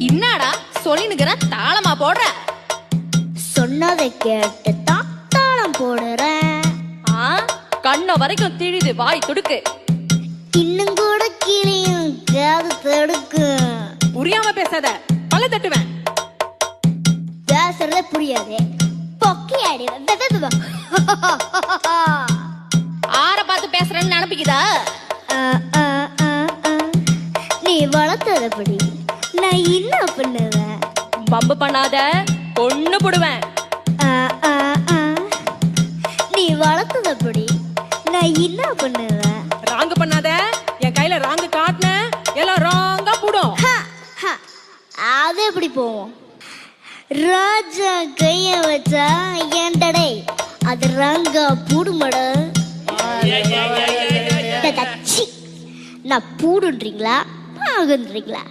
என்னடா சொல்லினுக்கிற தாளமா போடுற? சொன்னதை கேட்டு தான் தாளம் போடுறேன். கண்ண வரைக்கும் திழிது வாய் துடுக்கு. இன்னும் கூட கிளியும் காது தடுக்கு. புரியாம பேசாத, பல்ல தட்டுவேன். பேசுறதே புரியாதே, பொக்கி ஆடி ஆற பார்த்து பேசுறேன்னு நினைப்பிக்குதா? நீ வளர்த்ததபடி நான் என்ன பண்ணுவேன்? பம்பு பண்ணாத, பொண்ணு போடுவேன். நீ வளர்த்ததபடி நான் என்ன பண்ணுவேன்? ராங்கு பண்ணாத, என் கையில ராங்கு காட்டின எல்லாம் ராங்கா போடும். அது எப்படி போவோம்? ராஜா கைய வச்சா ஏண்டடே அது ராங்கா பூடுமட. நான் பூடுன்றீங்களா பாகுன்றீங்களா?